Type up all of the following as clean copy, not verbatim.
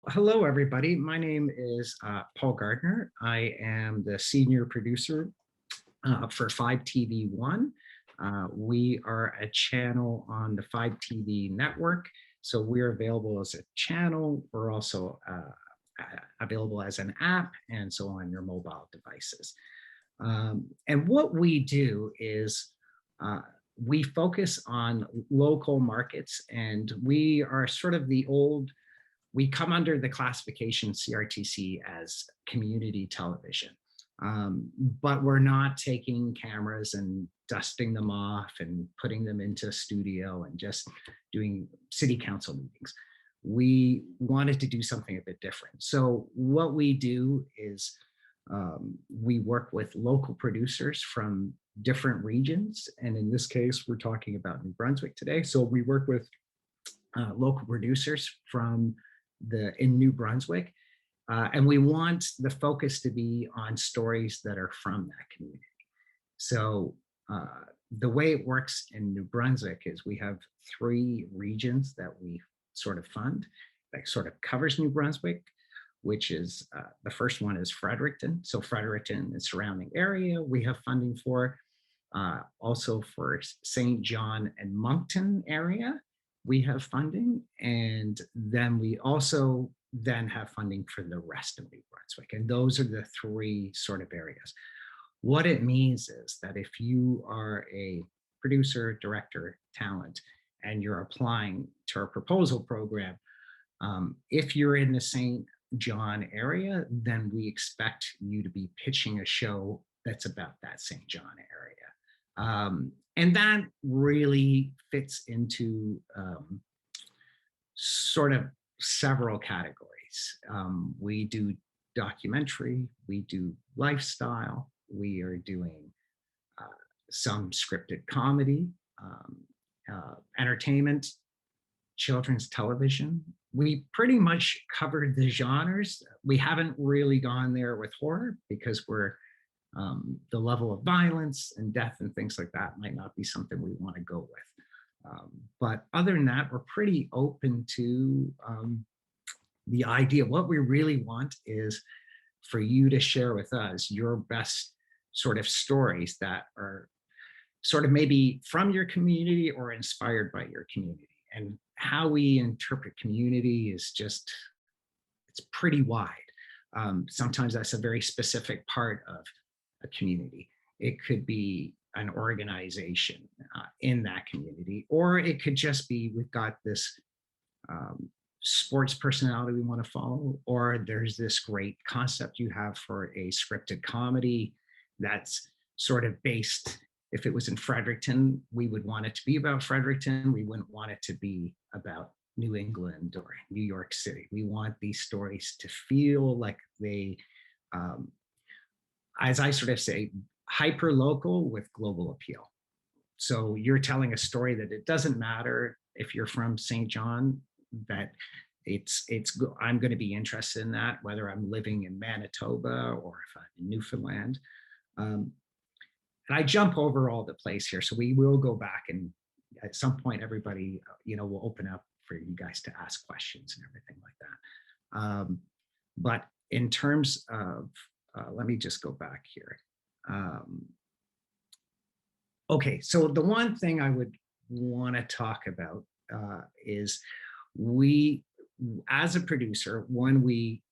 Hello, everybody. My name is Paul Gardner. I am the senior producer for Fibe TV1. We are a channel on the Fibe TV network, so we're available as a channel. We're also available as an app, and so on your mobile devices. And what we do is we focus on local markets, and we are sort of we come under the classification CRTC as community television. But we're not taking cameras and dusting them off and putting them into a studio and just doing city council meetings. We wanted to do something a bit different. So what we do is we work with local producers from different regions. And in this case, we're talking about New Brunswick today. So we work with local producers from in New Brunswick. And we want the focus to be on stories that are from that community. So the way it works in New Brunswick is we have 3 regions that we sort of fund that sort of covers New Brunswick, which is the first one is Fredericton. So Fredericton and surrounding area, we have funding for. Also for St. John and Moncton area, we have funding, and then we also then have funding for the rest of New Brunswick. And those are the 3 sort of areas. What it means is that if you are a producer, director, talent, and you're applying to our proposal program, if you're in the St. John area, then we expect you to be pitching a show that's about that St. John area. And that really fits into sort of several categories. We do documentary, we do lifestyle, we are doing some scripted comedy, entertainment, children's television. We pretty much covered the genres. We haven't really gone there with horror because the level of violence and death and things like that might not be something we want to go with. But other than that, we're pretty open to the idea. What we really want is for you to share with us your best sort of stories that are sort of maybe from your community or inspired by your community. And how we interpret community is just, it's pretty wide. Sometimes that's a very specific part of a community. It could be an organization in that community, or it could just be, we've got this sports personality we want to follow, or there's this great concept you have for a scripted comedy that's sort of based, if it was in Fredericton, we would want it to be about Fredericton. We wouldn't want it to be about New England or New York City. We want these stories to feel like they, as I sort of say, hyper local with global appeal. So you're telling a story that it doesn't matter if you're from St. John, that I'm going to be interested in that, whether I'm living in Manitoba or if I'm in Newfoundland. And I jump over all the place here, so we will go back, and at some point, everybody, will open up for you guys to ask questions and everything like that. But in terms of, let me just go back here. Okay, so the one thing I would want to talk about is as a producer, when we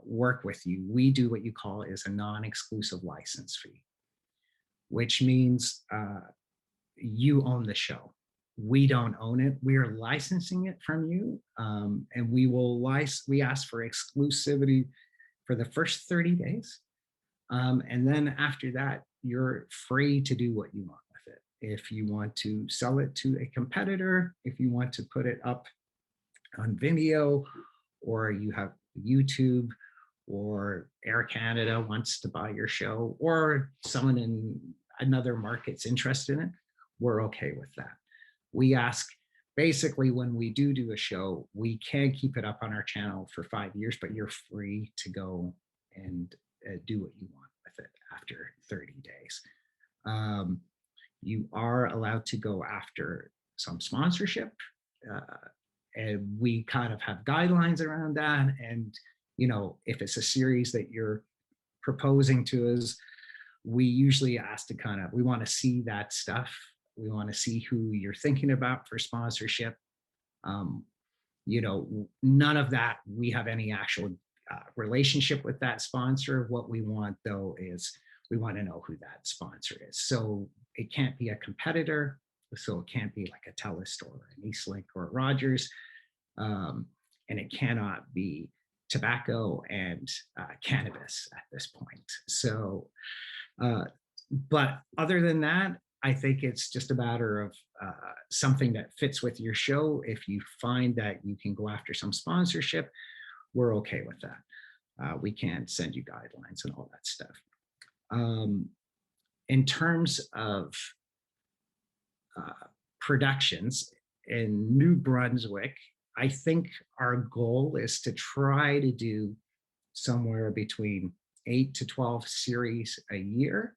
work with you, we do what you call is a non-exclusive license fee, which means you own the show. We don't own it. We are licensing it from you, and we ask for exclusivity for the first 30 days. And then after that, you're free to do what you want with it. If you want to sell it to a competitor, if you want to put it up on Vimeo, or you have YouTube, or Air Canada wants to buy your show, or someone in another market's interested in it, we're okay with that. We ask, basically, when we do a show, we can keep it up on our channel for 5 years, but you're free to go and do what you want with it after 30 days. You are allowed to go after some sponsorship And we kind of have guidelines around that. And, you know, if it's a series that you're proposing to us, we usually ask to kind of, we want to see that stuff. We want to see who you're thinking about for sponsorship. Um, you know, none of that, we have any actual relationship with that sponsor. What we want though is we want to know who that sponsor is. So it can't be a competitor. So it can't be like a TELUS or an Eastlink or a Rogers. And it cannot be tobacco and cannabis at this point. So, but other than that, I think it's just a matter of something that fits with your show. If you find that you can go after some sponsorship, we're okay with that. We can send you guidelines and all that stuff. In terms of productions in New Brunswick, I think our goal is to try to do somewhere between 8 to 12 series a year.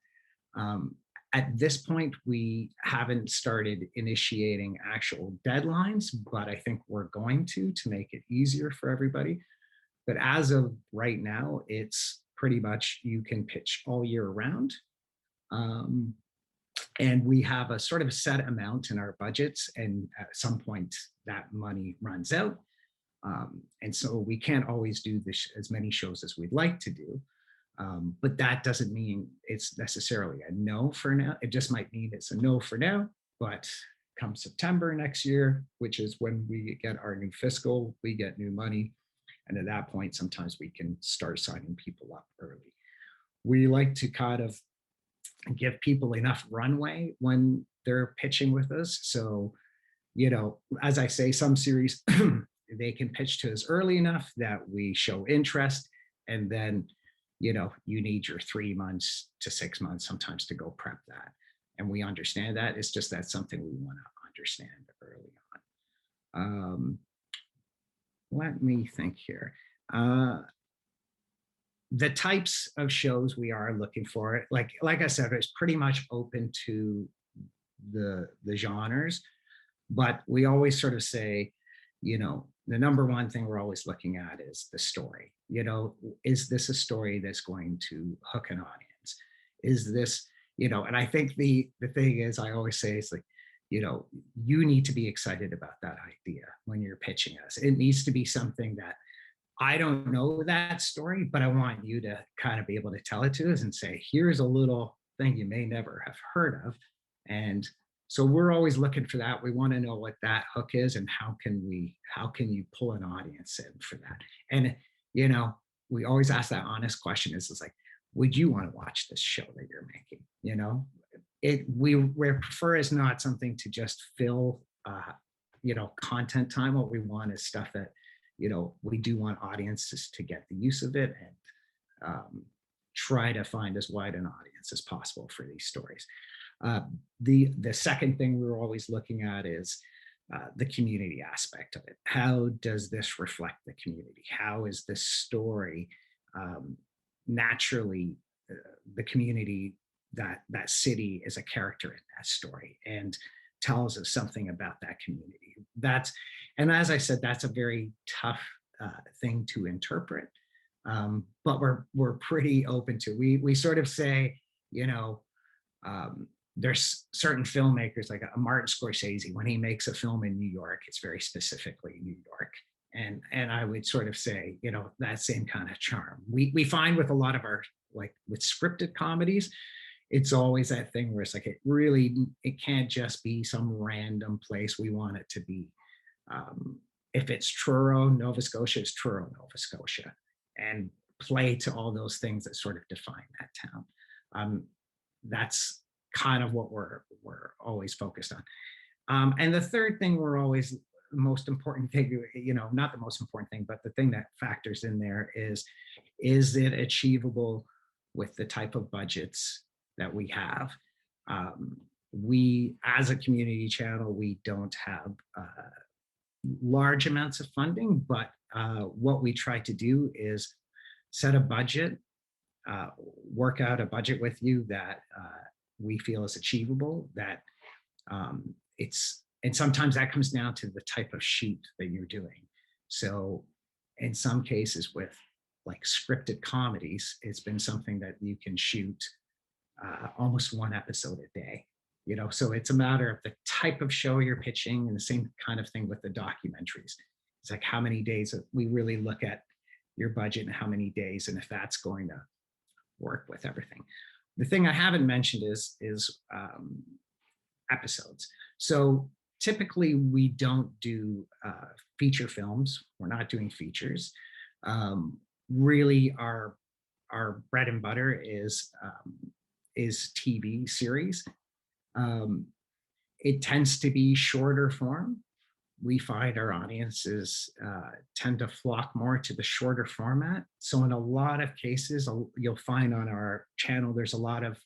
At this point, we haven't started initiating actual deadlines, but I think we're going to make it easier for everybody. But as of right now, it's pretty much you can pitch all year round. And we have a sort of set amount in our budgets, and at some point that money runs out. And so we can't always do this as many shows as we'd like to do. But that doesn't mean it's necessarily a no for now. It just might mean it's a no for now, but come September next year, which is when we get our new fiscal, we get new money. And at that point, sometimes we can start signing people up early. We like to kind of give people enough runway when they're pitching with us. So, you know, as I say, some series, they can pitch to us early enough that we show interest. And then, you know, you need your 3 months to 6 months sometimes to go prep that. And we understand that. It's just that's something we want to understand early on. Let me think here. The types of shows we are looking for, like I said, it's pretty much open to the genres, but we always sort of say, you know, the number one thing we're always looking at is the story. You know, is this a story that's going to hook an audience? Is this, you know, and I think the thing is, I always say, it's like, you know, you need to be excited about that idea when you're pitching us. It needs to be something that I don't know that story, but I want you to kind of be able to tell it to us and say, here's a little thing you may never have heard of. And so we're always looking for that. We want to know what that hook is and how can you pull an audience in for that? And, you know, we always ask that honest question is like, would you want to watch this show that you're making? You know, we prefer is not something to just fill, you know, content time. What we want is stuff that, you know, we do want audiences to get the use of it and try to find as wide an audience as possible for these stories. The second thing we're always looking at is the community aspect of it. How does this reflect the community? How is this story naturally the community, that city is a character in that story and tells us something about that community. And as I said, that's a very tough thing to interpret, but we're pretty open to. We sort of say, you know, there's certain filmmakers like a Martin Scorsese, when he makes a film in New York, it's very specifically New York. And I would sort of say, you know, that same kind of charm. We find with a lot of our, like with scripted comedies, it's always that thing where it's like, it can't just be some random place. We want it to be, if it's Truro, Nova Scotia, it's Truro, Nova Scotia, and play to all those things that sort of define that town. That's kind of what we're always focused on. And the third thing we're always, the most important thing, you know, not the most important thing, but the thing that factors in there is it achievable with the type of budgets that we have? We, as a community channel, we don't have large amounts of funding, but what we try to do is set a budget, work out a budget with you that we feel is achievable, that And sometimes that comes down to the type of shoot that you're doing. So in some cases with like scripted comedies, it's been something that you can shoot almost one episode a day. So it's a matter of the type of show you're pitching, and the same kind of thing with the documentaries. It's like how many days we really look at your budget and how many days, and if that's going to work with everything. The thing I haven't mentioned is episodes. So typically we don't do feature films. We're not doing features. Really, our bread and butter is TV series. It tends to be shorter form. We find our audiences tend to flock more to the shorter format. So in a lot of cases, you'll find on our channel, there's a lot of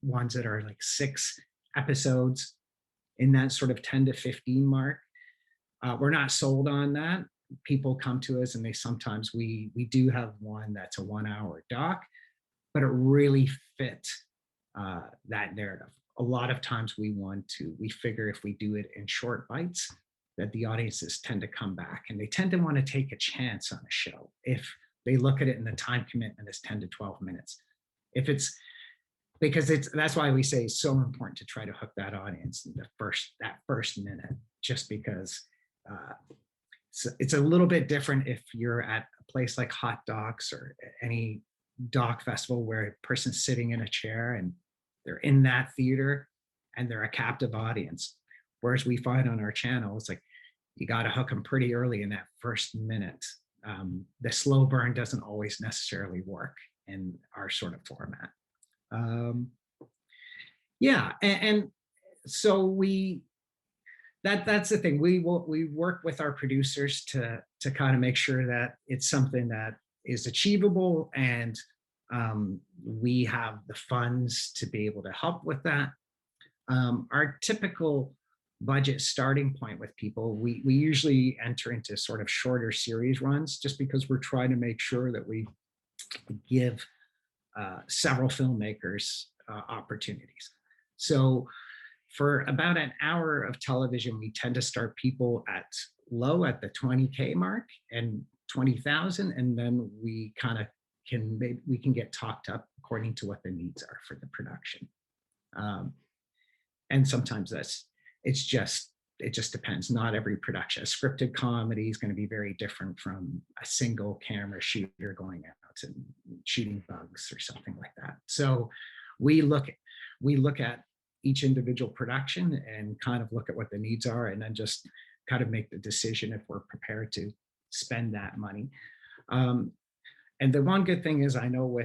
ones that are like 6 episodes in that sort of 10 to 15 mark. We're not sold on that. People come to us and we do have one that's a 1-hour doc, but it really fit that narrative. A lot of times we figure if we do it in short bites, that the audiences tend to come back, and they tend to want to take a chance on a show if they look at it and the time commitment is 10 to 12 minutes. That's why we say it's so important to try to hook that audience in that first minute, just because it's a little bit different if you're at a place like Hot Docs or any doc festival where a person's sitting in a chair and they're in that theater and they're a captive audience. Whereas we find on our channel, it's like you got to hook them pretty early in that first minute. The slow burn doesn't always necessarily work in our sort of format. And so that's the thing. We work with our producers to kind of make sure that it's something that is achievable, and we have the funds to be able to help with that. Our typical budget starting point with people, we usually enter into sort of shorter series runs, just because we're trying to make sure that we give several filmmakers opportunities. So for about an hour of television, we tend to start people at the 20K mark and 20,000, and then we kind of can get talked up according to what the needs are for the production. And sometimes it just depends. Not every production. A scripted comedy is going to be very different from a single camera shooter going out and shooting bugs or something like that. So we look at each individual production and kind of look at what the needs are, and then just kind of make the decision if we're prepared to spend that money. And the one good thing is, I know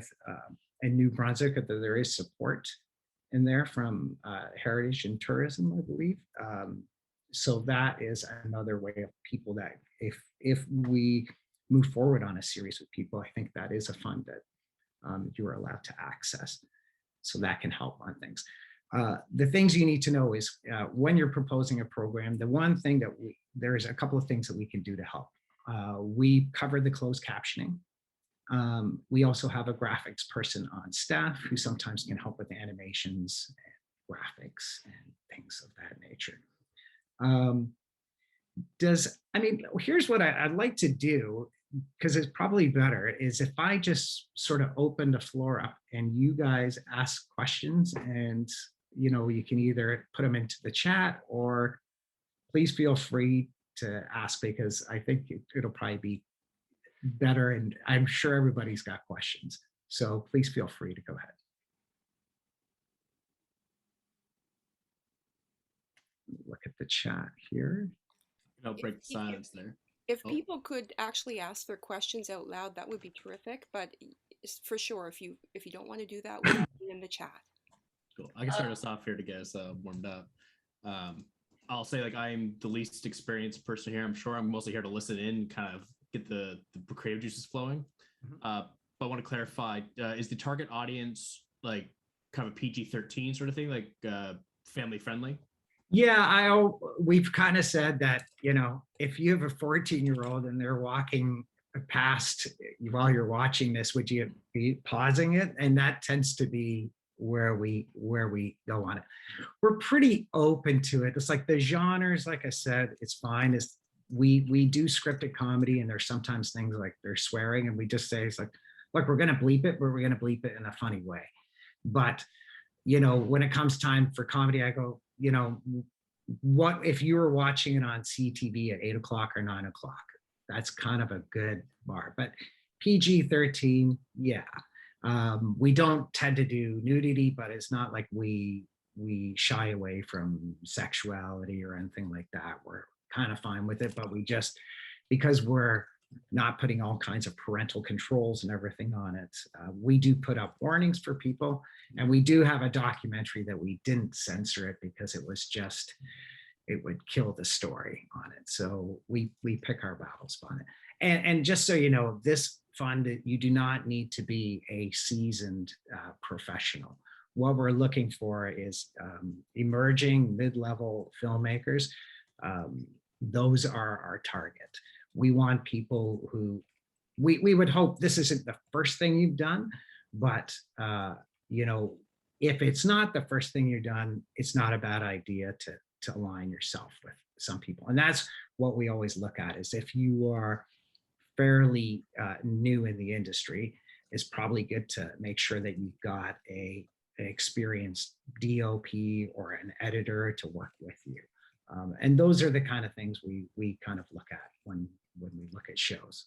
in New Brunswick that there is support in there from Heritage and Tourism, I believe. So that is another way of people that if we move forward on a series with people, I think that is a fund that you are allowed to access. So that can help on things. The things you need to know is when you're proposing a program, the one thing that there's a couple of things that we can do to help. We cover the closed captioning. We also have a graphics person on staff who sometimes can help with the animations and graphics and things of that nature. Here's what I'd like to do, because it's probably better, is if I just sort of open the floor up and you guys ask questions, and you can either put them into the chat, or please feel free to ask, because I think it'll probably be better, and I'm sure everybody's got questions. So please feel free to go ahead. Look at the chat here. I'll break the silence there. If people could actually ask their questions out loud, that would be terrific. But for sure, if you don't want to do that, we'll be in the chat. Cool. I can start us off here to get us warmed up. I'll say, like, I'm the least experienced person here. I'm sure I'm mostly here to listen in, kind of get the creative juices flowing. But I want to clarify: is the target audience like kind of a PG-13 sort of thing, like family friendly? Yeah, we've kind of said that, if you have a 14-year-old and they're walking past while you're watching this, would you be pausing it? And that tends to be we go on it. We're pretty open to it. It's like the genres, like I said, it's fine. It's we do scripted comedy, and there's sometimes things like they're swearing, and we just say it's like, look, we're gonna bleep it, but we're gonna bleep it in a funny way. But when it comes time for comedy, I go, what if you were watching it on CTV at 8 o'clock or 9 o'clock? That's kind of a good bar. But PG-13, yeah. We don't tend to do nudity, but it's not like we shy away from sexuality or anything like that. We're kind of fine with it, but we just, because we're not putting all kinds of parental controls and everything on it, we do put up warnings for people. And we do have a documentary that we didn't censor it because it was just, it would kill the story on it. So we pick our battles on it. And just so you know, this fund, you do not need to be a seasoned professional. What we're looking for is emerging mid-level filmmakers. Those are our target. We want people who, we would hope this isn't the first thing you've done, but if it's not the first thing you've done, it's not a bad idea to align yourself with some people. And that's what we always look at, is if you are fairly new in the industry, it's probably good to make sure that you've got an experienced DOP or an editor to work with you. And those are the kind of things we kind of look at when we look at shows.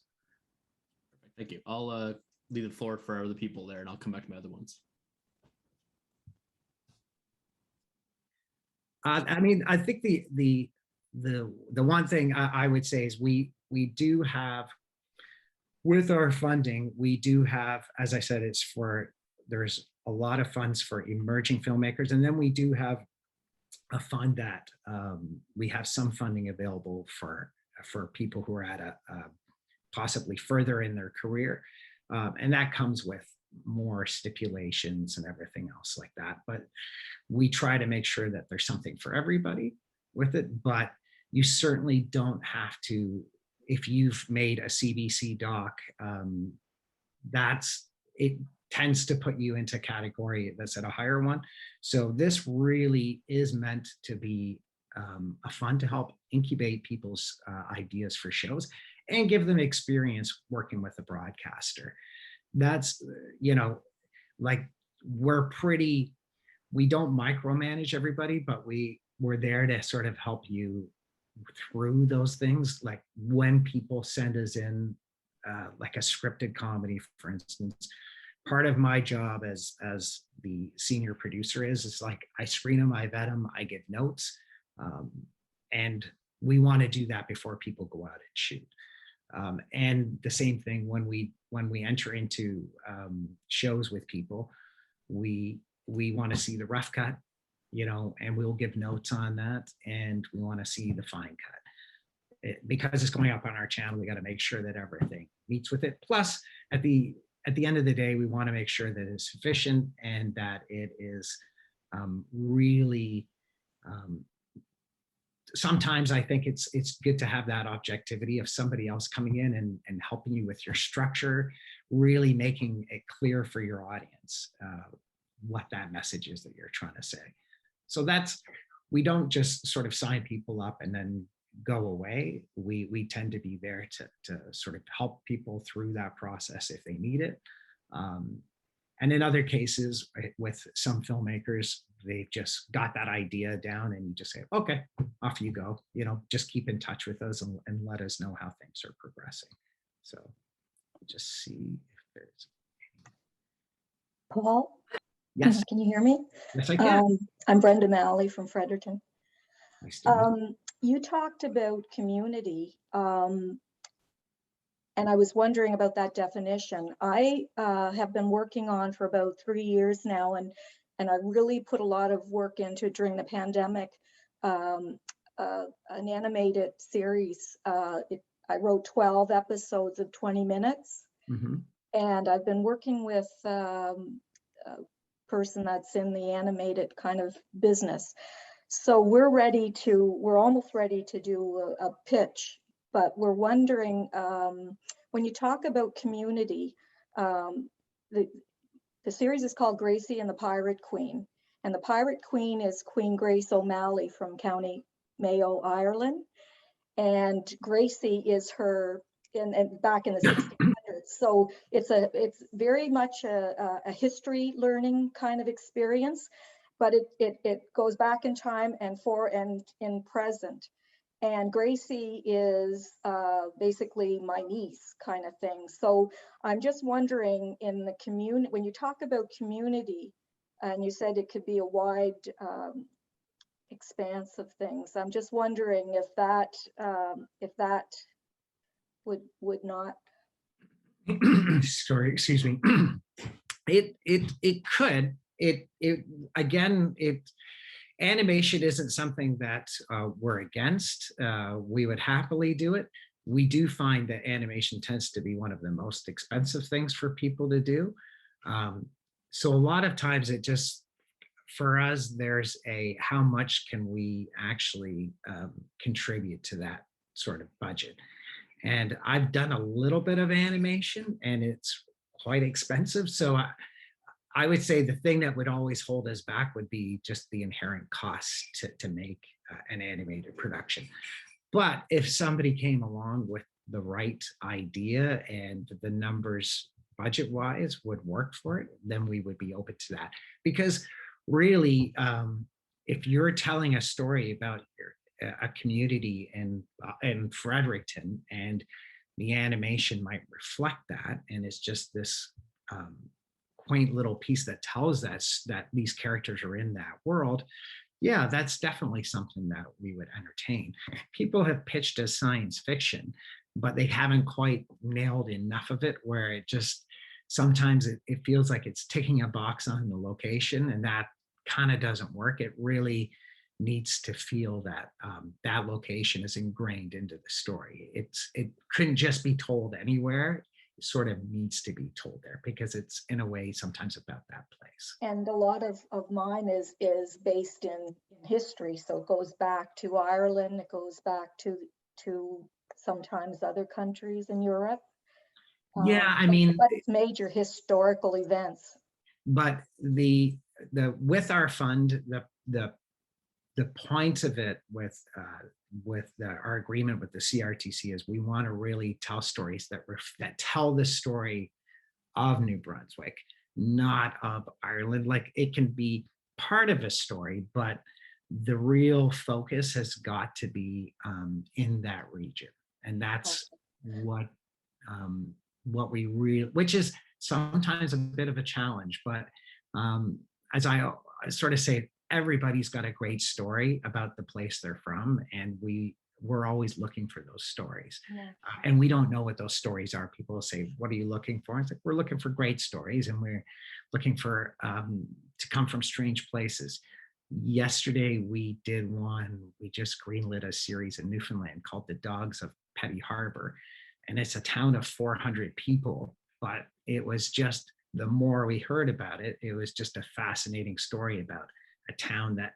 Thank you. I'll leave the floor for other people there, and I'll come back to my other ones. I mean, I think the one thing I would say is we do have, with our funding, we do have, as I said, there's a lot of funds for emerging filmmakers, and then we do have a fund that we have some funding available for people who are at a possibly further in their career, and that comes with more stipulations and everything else like that. But we try to make sure that there's something for everybody with it. But you certainly don't have to, if you've made a CBC doc, it tends to put you into a category that's at a higher one. So this really is meant to be a fund to help incubate people's ideas for shows and give them experience working with a broadcaster. That's, like, we don't micromanage everybody, but we're there to sort of help you through those things. Like when people send us in like a scripted comedy, for instance, part of my job as the senior producer is like, I screen them, I vet them, I give notes. And we want to do that before people go out and shoot. And the same thing when we enter into shows with people, we want to see the rough cut, and we'll give notes on that, and we want to see the fine cut. Because it's going up on our channel, we got to make sure that everything meets with it. Plus, at the end of the day, we want to make sure that it's sufficient and that it is really. Sometimes I think it's good to have that objectivity of somebody else coming in and helping you with your structure, really making it clear for your audience what that message is that you're trying to say. So we don't just sort of sign people up and then go away. We tend to be there to sort of help people through that process if they need it. And in other cases, with some filmmakers, they've just got that idea down and you just say, okay, off you go, just keep in touch with us and let us know how things are progressing. So just see if there's. Paul? Yes. Can you hear me? Yes, I can. I'm Brenda Malley from Fredericton. Nice to meet you. You talked about community, and I was wondering about that definition. I have been working on for about 3 years now, and I really put a lot of work into during the pandemic, an animated series. I wrote 12 episodes of 20 minutes, and I've been working with a person that's in the animated kind of business. So we're almost ready to do a pitch, but we're wondering, when you talk about community, the the series is called Gracie and the Pirate Queen. And the Pirate Queen is Queen Grace O'Malley from County Mayo, Ireland. And Gracie is her back in the 1600s. So it's very much a history learning kind of experience, but it goes back in time and in present. And Gracie is basically my niece kind of thing. So I'm just wondering, in the community, when you talk about community, and you said it could be a wide expanse of things, I'm just wondering if that would not. Sorry, excuse me. It could. Animation isn't something that we're against. We would happily do it. We do find that animation tends to be one of the most expensive things for people to do. So a lot of times it just, for us, there's how much can we actually contribute to that sort of budget. And I've done a little bit of animation and it's quite expensive. So I would say the thing that would always hold us back would be just the inherent costs to make an animated production. But if somebody came along with the right idea and the numbers budget-wise would work for it, then we would be open to that. Because really, if you're telling a story about a community in Fredericton, and the animation might reflect that, and it's just this quaint little piece that tells us that these characters are in that world, yeah, that's definitely something that we would entertain. People have pitched as science fiction, but they haven't quite nailed enough of it where it just, sometimes it feels like it's ticking a box on the location, and that kind of doesn't work. It really needs to feel that that location is ingrained into the story. It couldn't just be told anywhere. It sort of needs to be told there because it's in a way sometimes about that place. And a lot of mine is based in history. So it goes back to Ireland, it goes back to sometimes other countries in Europe. Yeah, I mean, but it's major historical events. But the with our fund, the point of it with our agreement with the CRTC is we want to really tell stories that tell the story of New Brunswick, not of Ireland. Like, it can be part of a story, but the real focus has got to be in that region, and that's what we really, which is sometimes a bit of a challenge, but as I sort of say, everybody's got a great story about the place they're from, and we're always looking for those stories. Yeah. And we don't know what those stories are. People say, what are you looking for? It's like, we're looking for great stories, and we're looking for to come from strange places. Yesterday we did one, we just greenlit a series in Newfoundland called The Dogs of Petty Harbor, and it's a town of 400 people, but it was just, the more we heard about it, it was just a fascinating story about a town that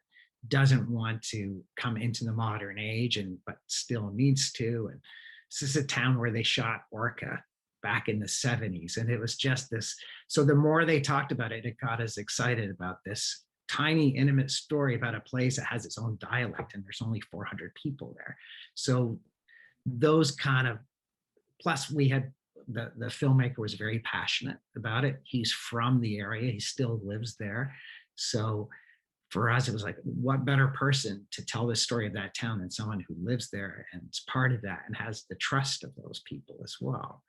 doesn't want to come into the modern age, but still needs to. And this is a town where they shot orca back in the 70s. And it was just this, so the more they talked about it, it got us excited about this tiny, intimate story about a place that has its own dialect, and there's only 400 people there. So those kind of, plus we had, the filmmaker was very passionate about it. He's from the area, he still lives there. So for us, it was like, what better person to tell the story of that town than someone who lives there and is part of that and has the trust of those people as well.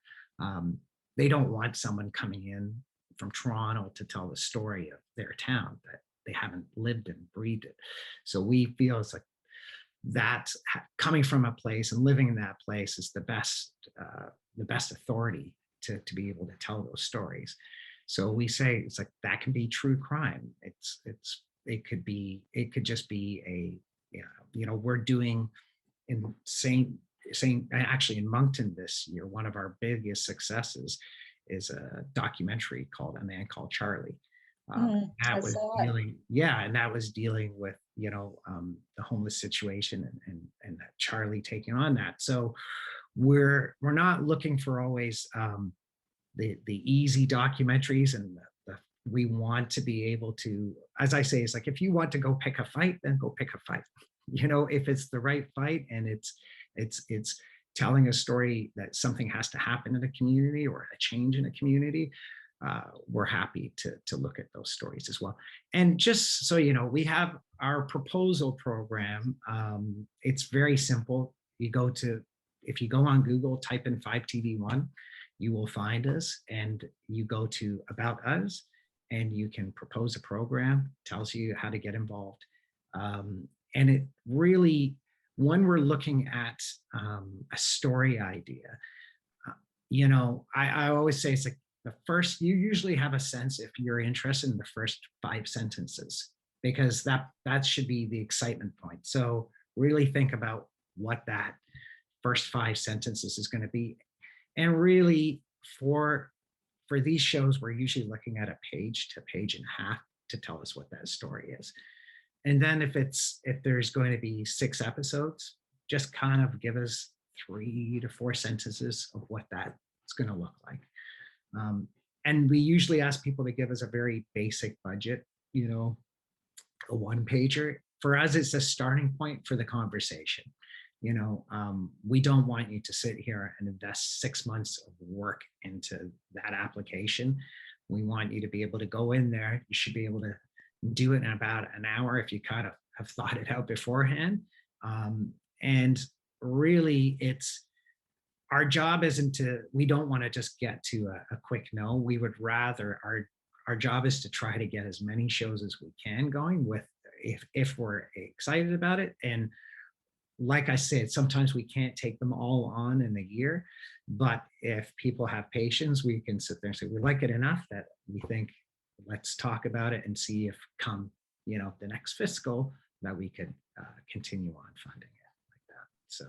They don't want someone coming in from Toronto to tell the story of their town that they haven't lived and breathed it. So we feel it's like that coming from a place and living in that place is the best authority to be able to tell those stories. So we say it's like, that can be true crime. It could just be we're doing in actually in Moncton this year, one of our biggest successes is a documentary called A Man Called Charlie. That was dealing with the homeless situation and that Charlie taking on that. So we're not looking for always the easy documentaries and we want to be able to, as I say, it's like, if you want to go pick a fight, then go pick a fight. You know, if it's the right fight and it's telling a story that something has to happen in a community or a change in a community, we're happy to look at those stories as well. And just so you know, we have our proposal program. It's very simple. If you go on Google, type in Fibe TV1, you will find us, and you go to About Us, and you can propose a program, tells you how to get involved. And it really, when we're looking at a story idea, you know, I always say it's like you usually have a sense if you're interested in the first 5 sentences, because that should be the excitement point. So really think about what that first 5 sentences is going to be. And really for these shows, we're usually looking at a page to page and a half to tell us what that story is. And then if there's going to be 6 episodes, just kind of give us 3 to 4 sentences of what that's going to look like. And we usually ask people to give us a very basic budget, you know, a 1-pager. For us, it's a starting point for the conversation. You know, we don't want you to sit here and invest 6 months of work into that application. We want you to be able to go in there. You should be able to do it in about an hour if you kind of have thought it out beforehand. And really, our job we don't want to just get to a quick no. We would rather, our job is to try to get as many shows as we can going with, if we're excited about it. And like I said, sometimes we can't take them all on in a year, but if people have patience, we can sit there and say, we like it enough that we think, let's talk about it and see if come, you know, the next fiscal that we could continue on funding it like that. So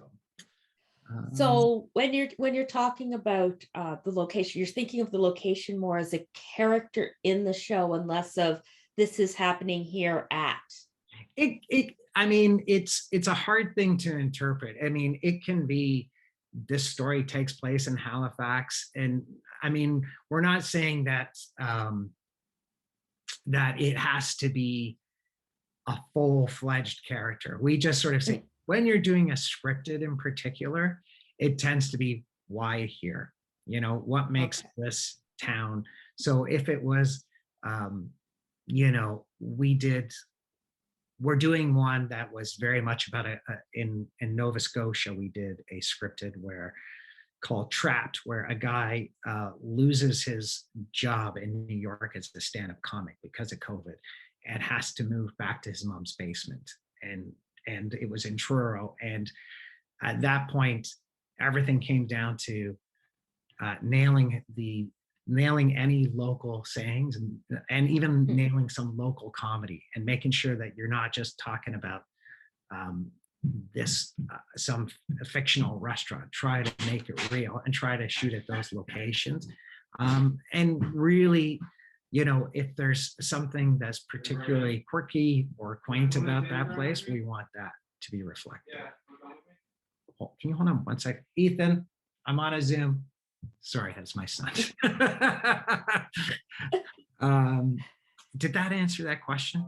when you're talking about the location, you're thinking of the location more as a character in the show and less of this is happening here at. I mean, it's a hard thing to interpret. I mean, it can be this story takes place in Halifax, and I mean, we're not saying that that it has to be a full-fledged character. We just sort of say, when you're doing a scripted in particular, it tends to be why here, you know, what makes this town. So if it was, you know, we're doing one that was very much about in Nova Scotia, we did a scripted called Trapped, where a guy loses his job in New York as a stand-up comic because of COVID and has to move back to his mom's basement. And it was in Truro. And at that point, everything came down to nailing any local sayings and even nailing some local comedy and making sure that you're not just talking about some fictional restaurant. Try to make it real and try to shoot at those locations. And really, you know, if there's something that's particularly quirky or quaint about that place, we want that to be reflected. Oh, can you hold on one second? Ethan, I'm on a Zoom. Sorry, that's my son. Did that answer that question?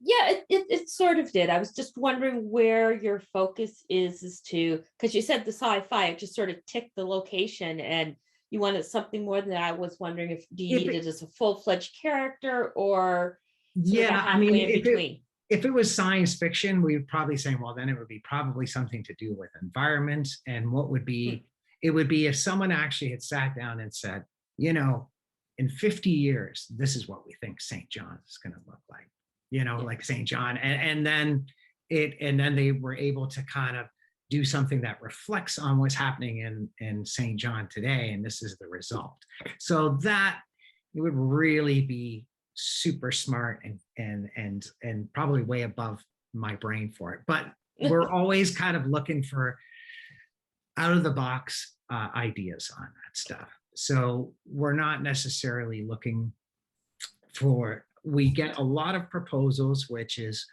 Yeah, it sort of did. I was just wondering where your focus is to, because you said the sci-fi, it just sort of ticked the location and you wanted something more than that. I was wondering if do you need it as a full-fledged character or yeah, I mean, in between? If it was science fiction, we would probably say, well, then it would be probably something to do with environment. And what would be, it would be if someone actually had sat down and said, you know, in 50 years, this is what we think St. John's is going to look like, you know, like St. John. And then they were able to kind of do something that reflects on what's happening in St. John today. And this is the result. So that it would really be super smart and probably way above my brain for it. But we're always kind of looking for out of the box ideas on that stuff. So we're not necessarily looking we get a lot of proposals, which is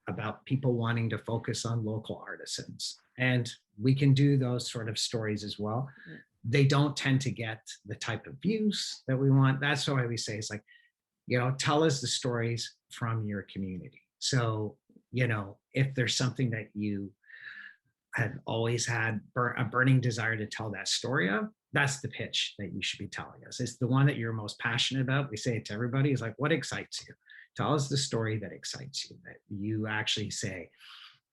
about people wanting to focus on local artisans. And we can do those sort of stories as well. They don't tend to get the type of views that we want. That's why we say it's like, tell us the stories from your community. So, if there's something that you have always had a burning desire to tell that story of, that's the pitch that you should be telling us. It's the one that you're most passionate about. We say it to everybody, is like, what excites you? Tell us the story that excites you, that you actually say,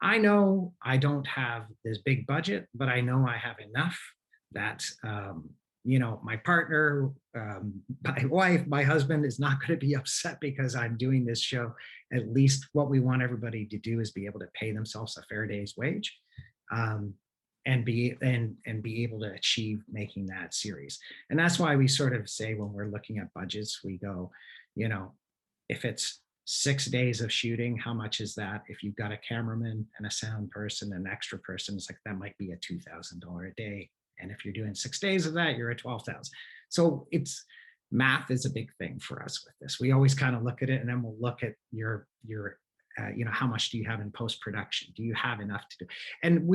I know I don't have this big budget, but I know I have enough that, my partner, my wife, my husband is not going to be upset because I'm doing this show. At least what we want everybody to do is be able to pay themselves a fair day's wage, and be able to achieve making that series. And that's why we sort of say, when we're looking at budgets, we go, if it's 6 days of shooting, how much is that? If you've got a cameraman and a sound person, an extra person, it's like, that might be a $2,000 a day. And if you're doing 6 days of that, you're at 12,000. So math is a big thing for us with this. We always kind of look at it, and then we'll look at your how much do you have in post-production? Do you have enough to do? And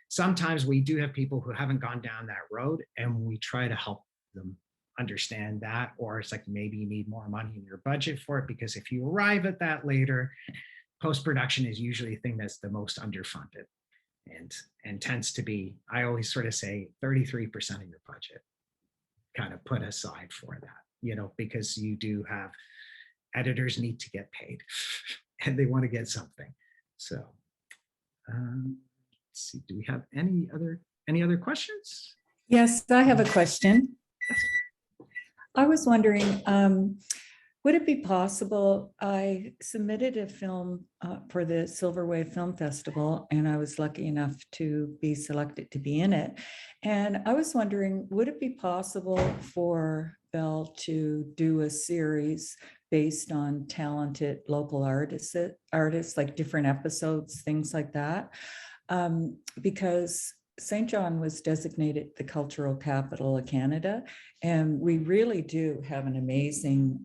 sometimes we do have people who haven't gone down that road, and we try to help them understand that. Or it's like, maybe you need more money in your budget for it, because if you arrive at that later, post-production is usually the thing that's the most underfunded, and tends to be, I always sort of say, 33% of your budget kind of put aside for that, because you do have editors need to get paid and they want to get something. So let's see, do we have any other questions? Yes, I have a question. I was wondering, would it be possible, I submitted a film for the Silver Wave Film Festival, and I was lucky enough to be selected to be in it. And I was wondering, would it be possible for Bell to do a series based on talented local artists, like different episodes, things like that? Because St. John was designated the cultural capital of Canada, and we really do have an amazing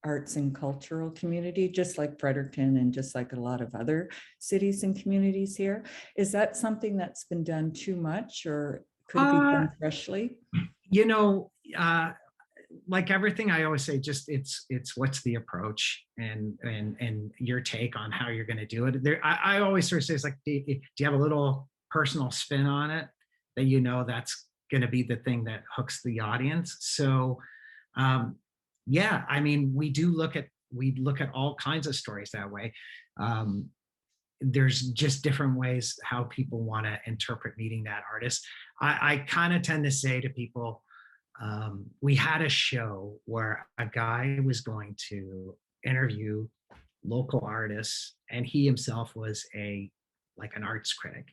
arts and cultural community, just like Fredericton and just like a lot of other cities and communities here. Is that something that's been done too much, or could it be done freshly? Like everything, I always say, just it's what's the approach and your take on how you're going to do it. I always sort of say, it's like, do you have a little personal spin on it that that's going to be the thing that hooks the audience? So yeah, I mean, we look at all kinds of stories that way. There's just different ways how people want to interpret meeting that artist. I kind of tend to say to people, we had a show where a guy was going to interview local artists, and he himself was an arts critic.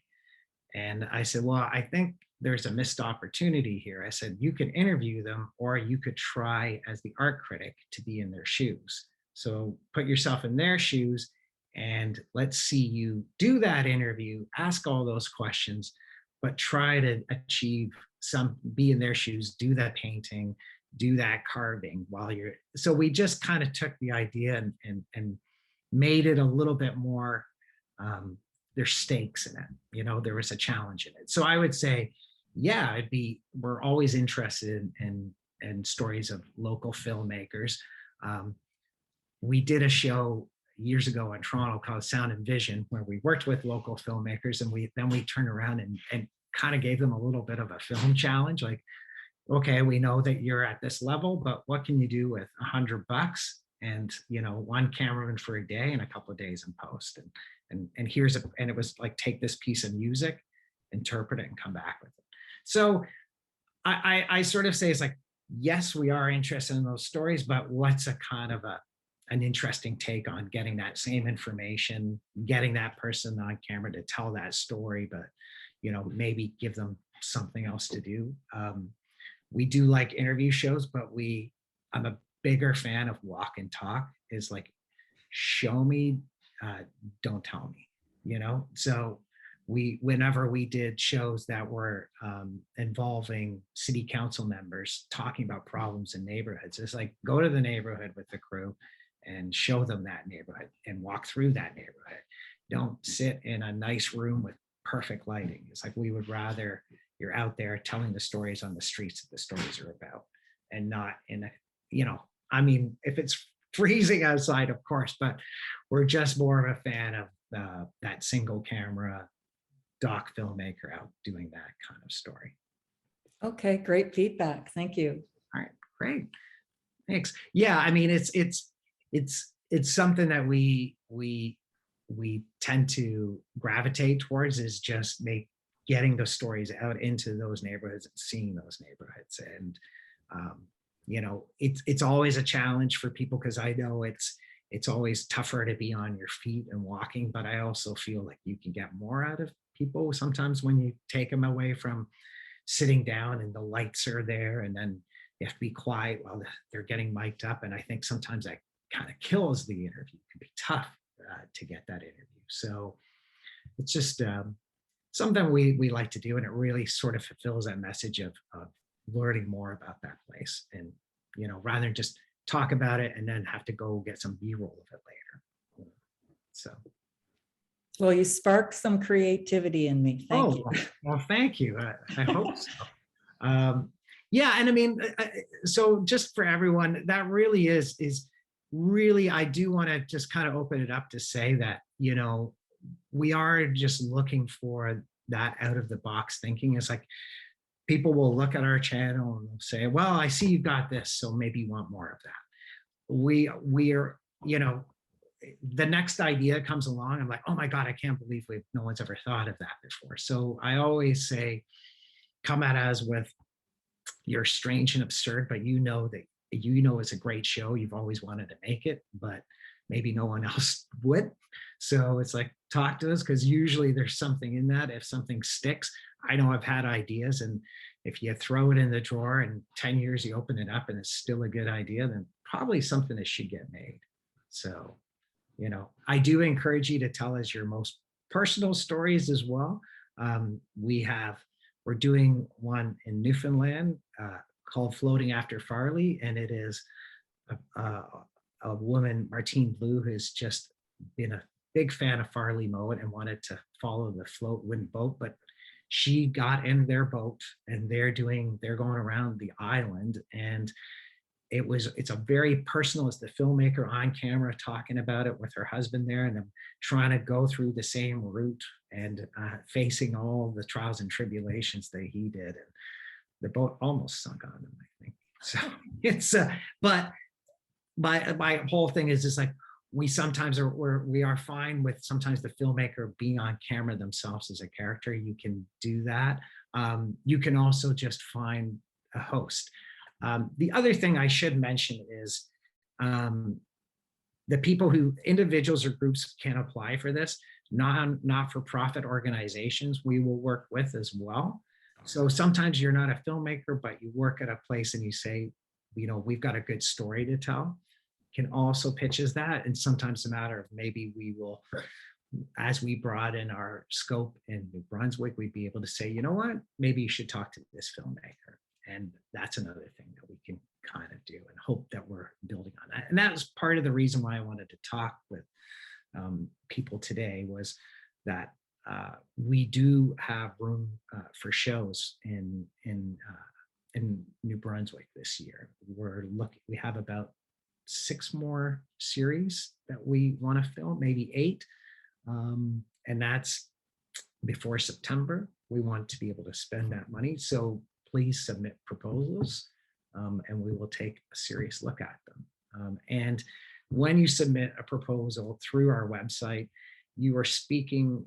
And I said, well, I think there's a missed opportunity here. I said, you could interview them, or you could try as the art critic to be in their shoes. So put yourself in their shoes, and let's see you do that interview, ask all those questions, but try to be in their shoes, do that painting, do that carving so we just kind of took the idea and made it a little bit more, there's stakes in it. There was a challenge in it. So I would say, yeah, we're always interested in stories of local filmmakers. We did a show years ago in Toronto called Sound and Vision, where we worked with local filmmakers, and we turned around and kind of gave them a little bit of a film challenge. Like, okay, we know that you're at this level, but what can you do with $100 and one cameraman for a day and a couple of days in post? And it was like, take this piece of music, interpret it, and come back with it. So I sort of say, it's like, yes, we are interested in those stories, but what's a kind of an interesting take on getting that same information, getting that person on camera to tell that story, but maybe give them something else to do. We do like interview shows, but I'm a bigger fan of walk and talk. Is like, show me, don't tell me, So whenever we did shows that were involving city council members talking about problems in neighborhoods, it's like, go to the neighborhood with the crew and show them that neighborhood and walk through that neighborhood. Don't sit in a nice room with perfect lighting. It's like, we would rather you're out there telling the stories on the streets that the stories are about, and not in a I mean, if it's freezing outside, of course, but we're just more of a fan of that single camera doc filmmaker out doing that kind of story. Okay, great feedback. Thank you. All right, great. Thanks. Yeah, I mean, it's something that we tend to gravitate towards, is just getting those stories out into those neighborhoods and seeing those neighborhoods. And you know, it's always a challenge for people, because I know it's always tougher to be on your feet and walking, but I also feel like you can get more out of people sometimes when you take them away from sitting down and the lights are there, and then you have to be quiet while they're getting mic'd up. And I think sometimes that kind of kills the interview. It can be tough to get that interview. So it's just something we like to do, and it really sort of fulfills that message of learning more about that place. And, you know, rather than just talk about it and then have to go get some B-roll of it later. So. Well, you sparked some creativity in me. Thank you. Well, thank you. I hope so. Yeah, and I mean, so just for everyone, that really is really, I do want to just kind of open it up to say that, you know, we are just looking for that out of the box thinking. It's like, people will look at our channel and say, well, I see you got this, so maybe you want more of that. We are, you know, the next idea comes along, I'm like, oh my God, I can't believe no one's ever thought of that before. So I always say, come at us with your strange and absurd, but you know it's a great show. You've always wanted to make it, but maybe no one else would. So it's like, talk to us, because usually there's something in that. If something sticks, I know I've had ideas, and if you throw it in the drawer and 10 years you open it up and it's still a good idea, then probably something that should get made. So, you know, I do encourage you to tell us your most personal stories as well. We're doing one in Newfoundland called Floating After Farley, and it is a woman, Martine Blue, who's just been a big fan of Farley Mowat and wanted to follow the float wind boat, but she got in their boat and they're going around the island, and it's a very personal, it's the filmmaker on camera talking about it with her husband there, and them trying to go through the same route and facing all the trials and tribulations that he did. And the boat almost sunk on him, I think. So it's but my whole thing is just like, we sometimes we are fine with sometimes the filmmaker being on camera themselves as a character. You can do that. You can also just find a host. The other thing I should mention is the individuals or groups can apply for this. Not-for-profit organizations we will work with as well. So sometimes you're not a filmmaker, but you work at a place and you say, you know, we've got a good story to tell. Can also pitch as that. And sometimes a matter of maybe we will, as we broaden our scope in New Brunswick, we'd be able to say, you know what, maybe you should talk to this filmmaker. And that's another thing that we can kind of do, and hope that we're building on that. And that was part of the reason why I wanted to talk with people today, was that we do have room for shows in New Brunswick this year. We have about 6 more series that we want to film, maybe 8. And that's before September. We want to be able to spend that money. So please submit proposals and we will take a serious look at them. And when you submit a proposal through our website, you are speaking,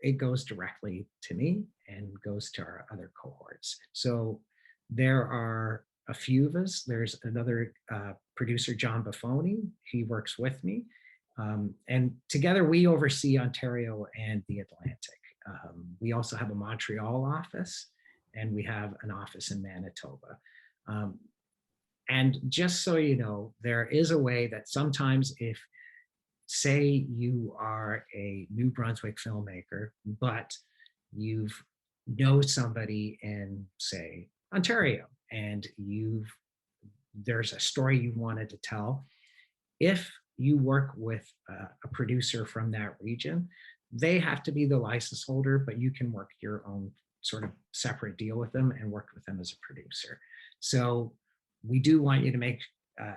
it goes directly to me and goes to our other cohorts. So there are a few of us. There's another producer, John Buffoni. He works with me. And together we oversee Ontario and the Atlantic. We also have a Montreal office, and we have an office in Manitoba. And just so you know, there is a way that sometimes if, say you are a New Brunswick filmmaker, but you know somebody in, say, Ontario, and there's a story you wanted to tell. If you work with a producer from that region, they have to be the license holder, but you can work your own sort of separate deal with them and work with them as a producer. So we do want you to make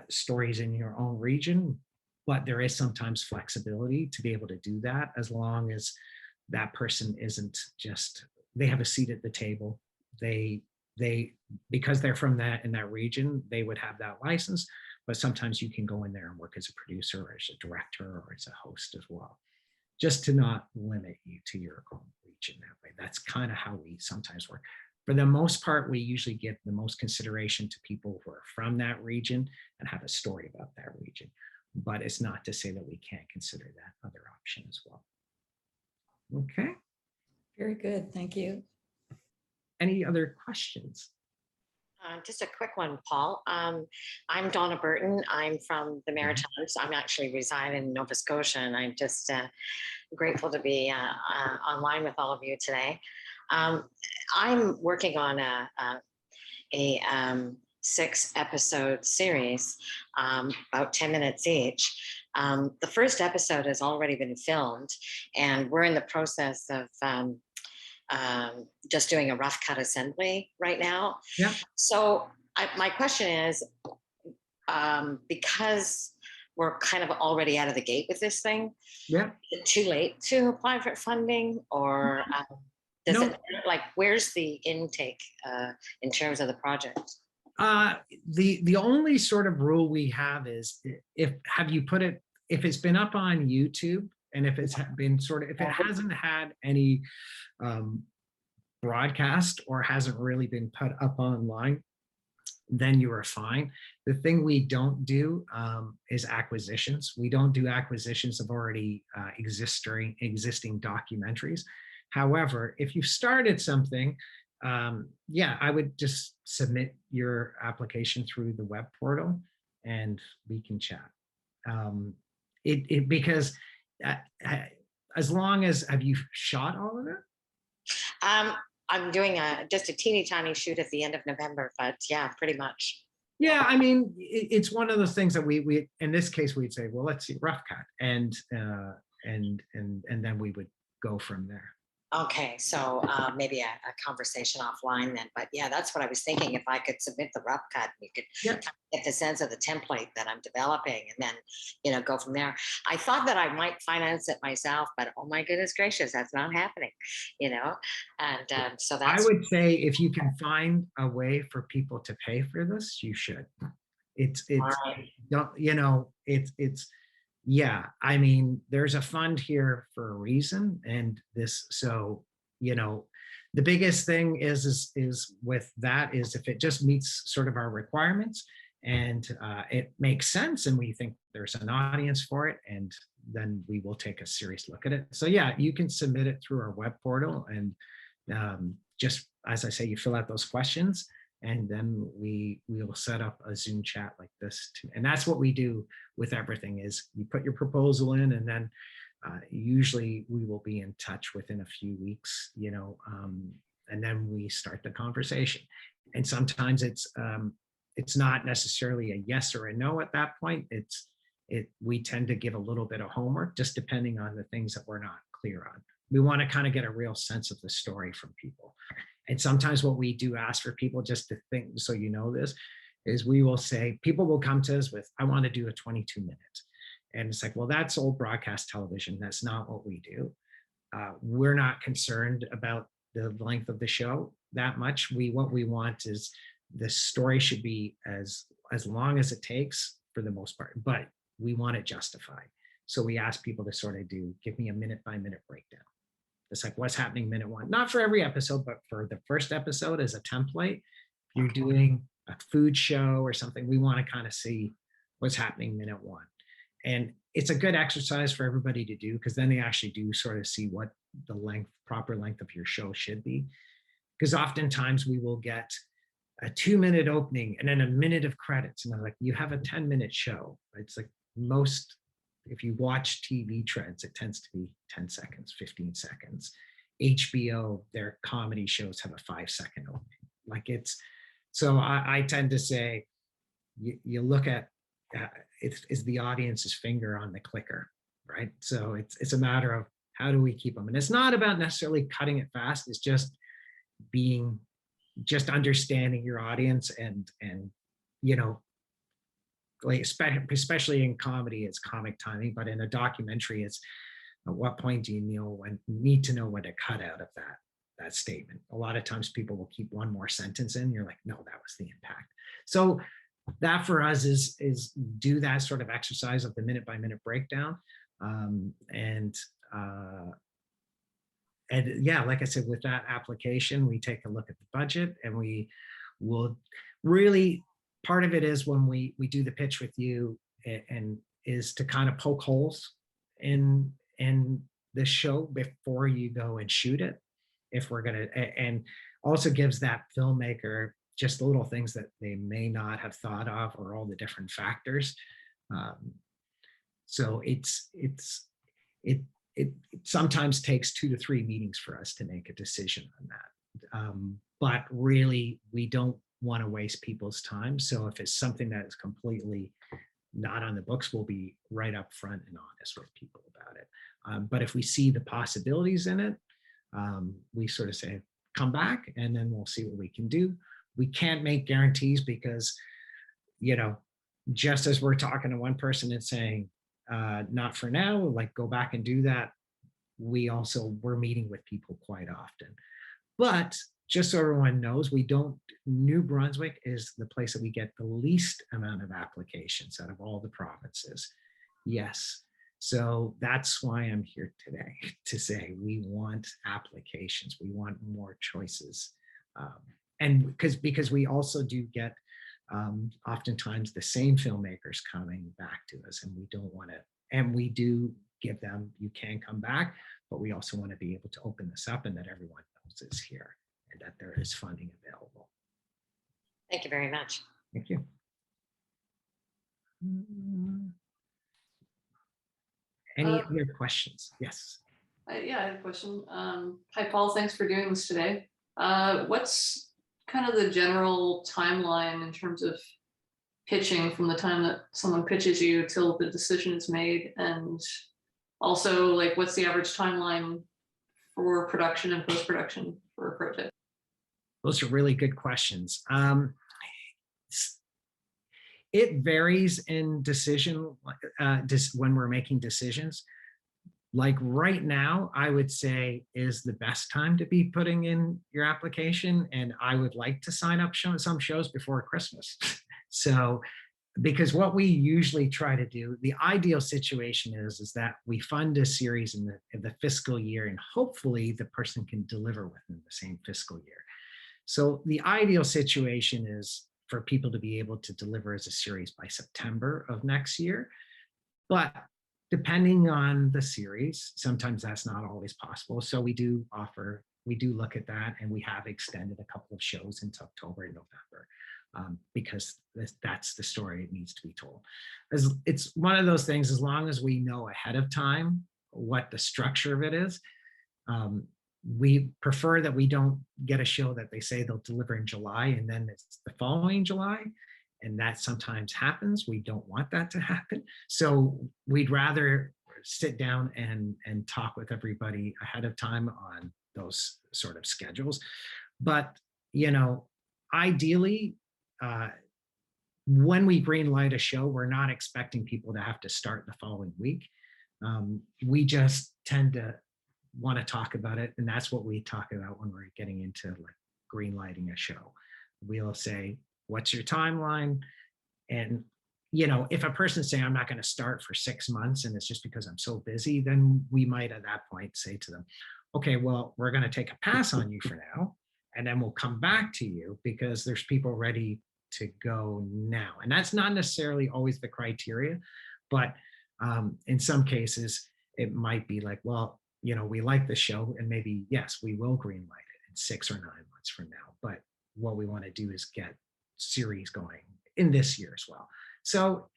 stories in your own region, but there is sometimes flexibility to be able to do that, as long as that person isn't just, they have a seat at the table. They because they're from that in that region, they would have that license, but sometimes you can go in there and work as a producer or as a director or as a host as well, just to not limit you to your own region that way. That's kind of how we sometimes work. For the most part, we usually give the most consideration to people who are from that region and have a story about that region. But it's not to say that we can't consider that other option as well. Okay. Very good. Thank you. Any other questions? Just a quick one, Paul. I'm Donna Burton. I'm from the Maritimes. I'm actually reside in Nova Scotia, and I'm just grateful to be online with all of you today. I'm working on a 6-episode series, about 10 minutes each. The first episode has already been filmed, and we're in the process of just doing a rough cut assembly right now. Yeah. So my question is, because we're kind of already out of the gate with this thing, Yeah. is it too late to apply for funding, or does No. it, like, where's the intake in terms of the project? The only sort of rule we have is, if it's been up on YouTube, and if it's been if it hasn't had any broadcast or hasn't really been put up online, then you are fine. The thing we don't do is acquisitions. We don't do acquisitions of already existing documentaries. However, if you've started something, yeah, I would just submit your application through the web portal and we can chat. Because as long as, have you shot all of it? I'm doing just a teeny tiny shoot at the end of November, but yeah, pretty much. Yeah, I mean, it's one of those things that we in this case we'd say, well, let's see rough cut, and then we would go from there. Okay, so maybe a conversation offline then. But yeah, that's what I was thinking. If I could submit the rough cut, you could get the sense of the template that I'm developing, and then go from there. I thought that I might finance it myself, but oh my goodness gracious, that's not happening. And so that's. I would say if you can find a way for people to pay for this, you should. It's yeah, I mean, there's a fund here for a reason, and this, so, the biggest thing is with that is if it just meets sort of our requirements and it makes sense and we think there's an audience for it, and then we will take a serious look at it. So yeah, you can submit it through our web portal, and just as I say, you fill out those questions, and then we will set up a Zoom chat like this too. And that's what we do with everything, is you put your proposal in, and then usually we will be in touch within a few weeks, and then we start the conversation. And sometimes it's not necessarily a yes or a no at that point. We tend to give a little bit of homework, just depending on the things that we're not clear on. We want to kind of get a real sense of the story from people. And sometimes what we do ask for people, just to think, so this, is we will say, people will come to us with, I want to do a 22-minute. And it's like, well, that's old broadcast television. That's not what we do. We're not concerned about the length of the show that much. What we want is the story should be as long as it takes for the most part, but we want it justified. So we ask people to sort of give me a minute-by-minute breakdown. It's like, what's happening minute one? Not for every episode, but for the first episode as a template. If you're doing a food show or something, we want to kind of see what's happening minute one. And it's a good exercise for everybody to do, because then they actually do sort of see what the proper length of your show should be. Because oftentimes we will get a 2-minute opening and then a minute of credits. And I'm like, you have a 10-minute show. It's like if you watch TV trends, it tends to be 10 seconds, 15 seconds. HBO, their comedy shows have a 5-second opening. So I tend to say, you look at, is the audience's finger on the clicker, right? So it's a matter of how do we keep them? And it's not about necessarily cutting it fast. It's just understanding your audience and like, especially in comedy, it's comic timing, but in a documentary, it's at what point do you need to know when to cut out of that statement. A lot of times people will keep one more sentence in. You're like, no, that was the impact. So that for us is do that sort of exercise of the minute by minute breakdown. And yeah, like I said, with that application, we take a look at the budget, and we will really, part of it is when we do the pitch with you, and is to kind of poke holes in the show before you go and shoot it. If we're gonna, and also gives that filmmaker just the little things that they may not have thought of, or all the different factors. So it sometimes takes 2 to 3 meetings for us to make a decision on that. But really, we don't want to waste people's time. So if it's something that is completely not on the books, we'll be right up front and honest with people about it. But if we see the possibilities in it, we sort of say, come back, and then we'll see what we can do. We can't make guarantees because, just as we're talking to one person and saying, not for now, like go back and do that, we're meeting with people quite often. But just so everyone knows, New Brunswick is the place that we get the least amount of applications out of all the provinces. Yes. So that's why I'm here today, to say we want applications, we want more choices. And because we also do get oftentimes the same filmmakers coming back to us, and we don't want to, and we do give them, you can come back, but we also want to be able to open this up and that everyone knows it's here and that there is funding available. Thank you very much. Thank you. Any other questions? Yes. Yeah, I have a question. Hi, Paul. Thanks for doing this today. What's kind of the general timeline in terms of pitching from the time that someone pitches you till the decision is made? And also, like, what's the average timeline for production and post-production for a project? Those are really good questions. It varies in decision, when we're making decisions. Like right now, I would say is the best time to be putting in your application. And I would like to sign up some shows before Christmas. So, because what we usually try to do, the ideal situation is that we fund a series in the fiscal year, and hopefully the person can deliver within the same fiscal year. So the ideal situation is for people to be able to deliver as a series by September of next year. But depending on the series, sometimes that's not always possible. So we do look at that, and we have extended a couple of shows into October and November, because that's the story it needs to be told. It's one of those things, as long as we know ahead of time what the structure of it is, we prefer that we don't get a show that they say they'll deliver in July and then it's the following July. And that sometimes happens. We don't want that to happen. So we'd rather sit down and talk with everybody ahead of time on those sort of schedules. But, ideally, when we greenlight a show, we're not expecting people to have to start the following week. We just tend to want to talk about it, and that's what we talk about when we're getting into like greenlighting a show. We'll say, what's your timeline? And if a person's saying I'm not going to start for 6 months and it's just because I'm so busy, then we might at that point say to them, okay, well, we're going to take a pass on you for now, and then we'll come back to you because there's people ready to go now. And that's not necessarily always the criteria, but in some cases it might be like, well, we like the show, and maybe, yes, we will greenlight it in 6 or 9 months from now. But what we want to do is get series going in this year as well. So,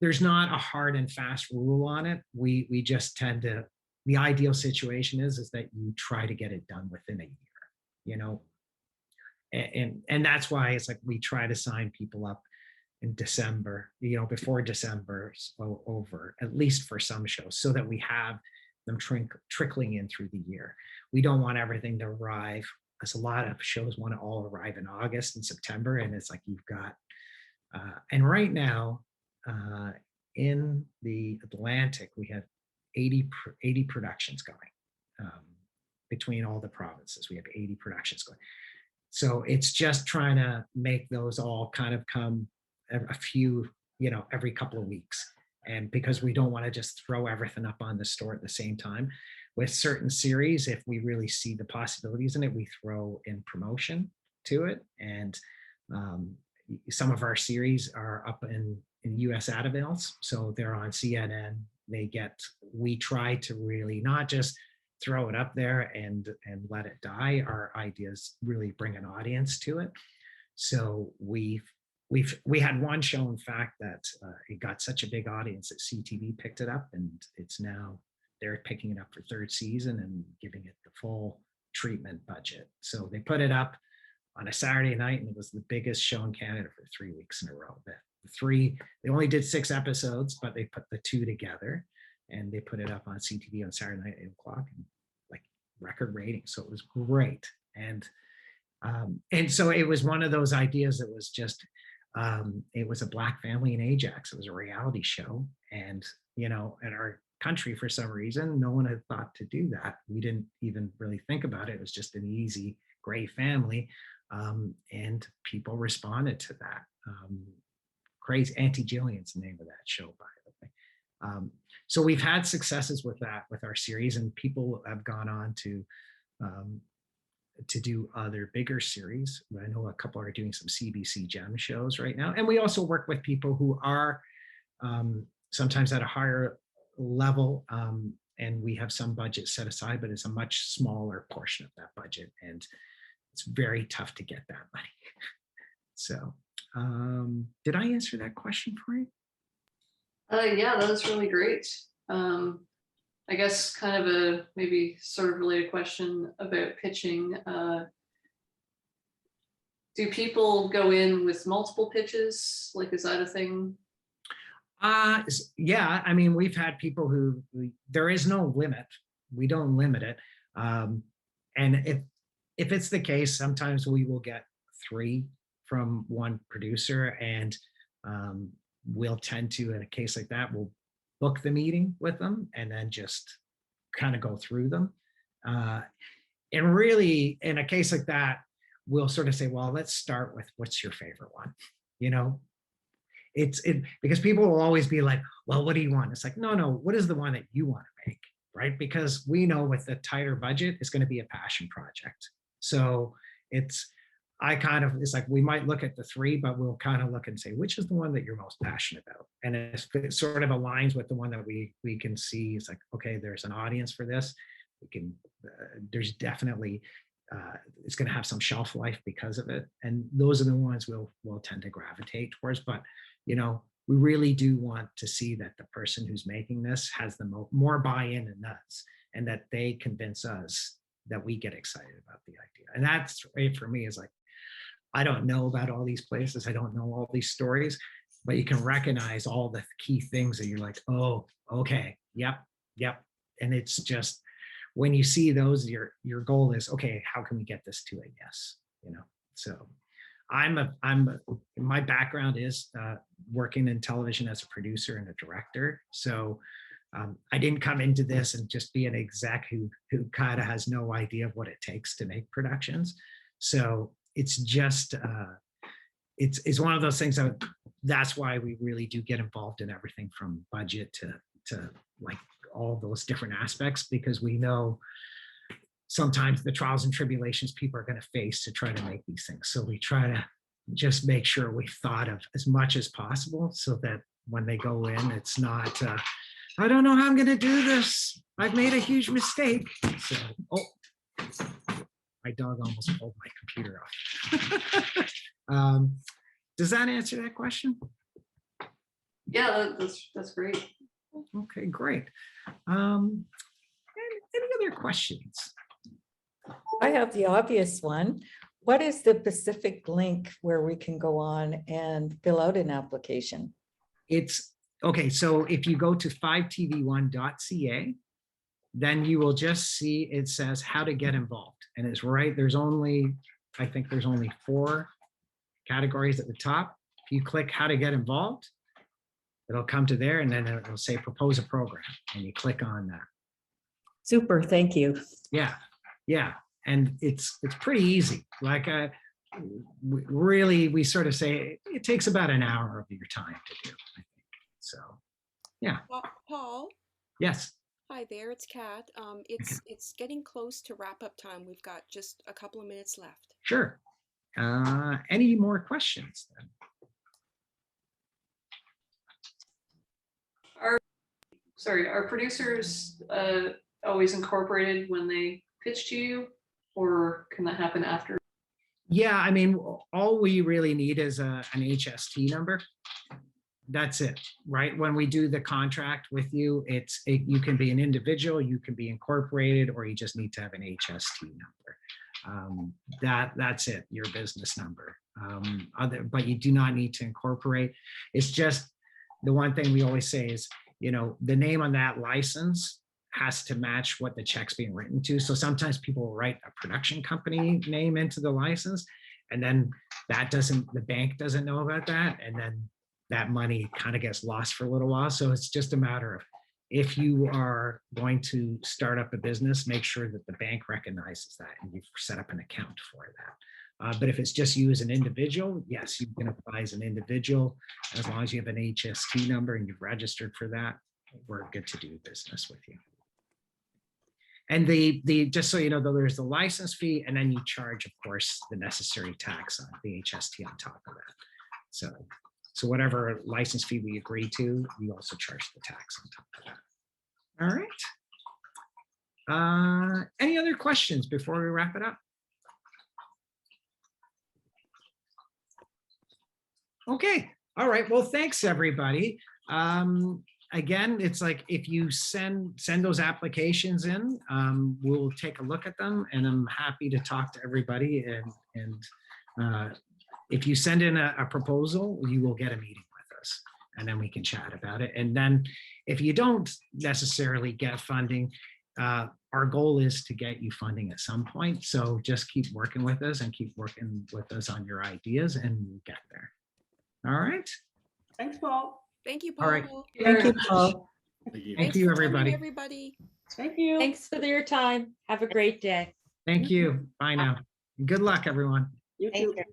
there's not a hard and fast rule on it. We just tend to, the ideal situation is that you try to get it done within a year, and that's why it's like we try to sign people up in December, before December's over, at least for some shows, so that we have them trickling in through the year. We don't want everything to arrive, because a lot of shows want to all arrive in August and September, and it's like you've got And right now, in the Atlantic, we have 80 productions going. Between all the provinces, we have 80 productions going. So it's just trying to make those all kind of come a few, every couple of weeks. And because we don't want to just throw everything up on the store at the same time. With certain series, if we really see the possibilities in it, we throw in promotion to it. And some of our series are up in US avails, so they're on CNN. We try to really not just throw it up there and let it die. Our ideas really bring an audience to it. So we had one show, in fact, that it got such a big audience that CTV picked it up, and they're picking it up for third season and giving it the full treatment budget. So they put it up on a Saturday night, and it was the biggest show in Canada for 3 weeks in a row. They only did 6 episodes, but they put the 2 together, and they put it up on CTV on Saturday night at 8:00, and like record ratings. So it was great. And so it was one of those ideas that was just, it was a Black family in Ajax. It was a reality show. And, in our country, for some reason, no one had thought to do that. We didn't even really think about it. It was just an easy, great family. And people responded to that. Crazy. Auntie Jillian's the name of that show, by the way. So we've had successes with that, with our series, and people have gone on to do other bigger series. I know a couple are doing some CBC Gem shows right now. And we also work with people who are sometimes at a higher level, and we have some budget set aside, but it's a much smaller portion of that budget. And it's very tough to get that money. So did I answer that question for you? Yeah, that was really great. I guess kind of a maybe sort of related question about pitching. Do people go in with multiple pitches? Like, is that a thing? Yeah, I mean, we've had people who, there is no limit. We don't limit it. And if it's the case, sometimes we will get 3 from one producer, and we'll tend to, in a case like that, we'll book the meeting with them and then just kind of go through them. And really, in a case like that, we'll sort of say, well, let's start with what's your favorite one, because people will always be like, well, what do you want? It's like, no, what is the one that you want to make, right? Because we know with a tighter budget, it's going to be a passion project. So it's like, we might look at the 3, but we'll kind of look and say, which is the one that you're most passionate about? And if it sort of aligns with the one that we can see, it's like, okay, there's an audience for this. There's definitely, it's going to have some shelf life because of it. And those are the ones we'll tend to gravitate towards. But, we really do want to see that the person who's making this has the more buy-in than us, and that they convince us that we get excited about the idea. And that's it for me, is like, I don't know about all these places. I don't know all these stories, but you can recognize all the key things that you're like, oh, okay, yep. And it's just, when you see those, your goal is, okay, how can we get this to a yes? So my background is working in television as a producer and a director. So I didn't come into this and just be an exec who kind of has no idea of what it takes to make productions. So it's just, it's one of those things that's why we really do get involved in everything from budget to like all those different aspects, because we know sometimes the trials and tribulations people are going to face to try to make these things. So we try to just make sure we've thought of as much as possible, so that when they go in, it's not, I don't know how I'm going to do this. I've made a huge mistake. So, my dog almost pulled my computer off. Does that answer that question? Yeah, that's great. Okay, great. Any other questions? I have the obvious one. What is the Pacific link where we can go on and fill out an application? It's okay. So if you go to 5tv1.ca, then you will just see it says how to get involved. And it's right, I think there's only 4 categories at the top. If you click how to get involved, it'll come to there, and then it'll say propose a program, and you click on that. Super, thank you. Yeah, yeah, and it's pretty easy. Like we sort of say it takes about an hour of your time to do, I think. So, yeah, Paul, yes. hi there, it's Kat. It's getting close to wrap up time. We've got just a couple of minutes left. Sure. Any more questions then? Are producers always incorporated when they pitch to you, or can that happen after? Yeah, I mean, all we really need is an HST number. That's it, right? When we do the contract with you, you can be an individual, you can be incorporated, or you just need to have an HST number. That's it, your business number. But you do not need to incorporate. It's just the one thing we always say is, the name on that license has to match what the check's being written to. So sometimes people will write a production company name into the license, and then the bank doesn't know about that. And then that money kind of gets lost for a little while. So it's just a matter of, if you are going to start up a business, make sure that the bank recognizes that and you've set up an account for that. But if it's just you as an individual, yes, you can apply as an individual. As long as you have an HST number and you've registered for that, we're good to do business with you. And just so you know, though, there's the license fee, and then you charge, of course, the necessary tax on the HST on top of that. So whatever license fee we agree to, we also charge the tax on top of that. All right. Any other questions before we wrap it up? Okay. All right. Well, thanks, everybody. Again, it's like, if you send those applications in, we'll take a look at them, and I'm happy to talk to everybody. And if you send in a proposal, you will get a meeting with us, and then we can chat about it. And then if you don't necessarily get funding, our goal is to get you funding at some point. So just keep working with us and keep working with us on your ideas, and we'll get there. All right. Thanks, Paul. Thank you, Paul. All right. Thank you, Paul. Thank you. Thank Thanks you, for coming, everybody. everybody. Thank you. Thanks for your time. Have a great day. Thank you. Bye now. Good luck, everyone. You Thank too. you.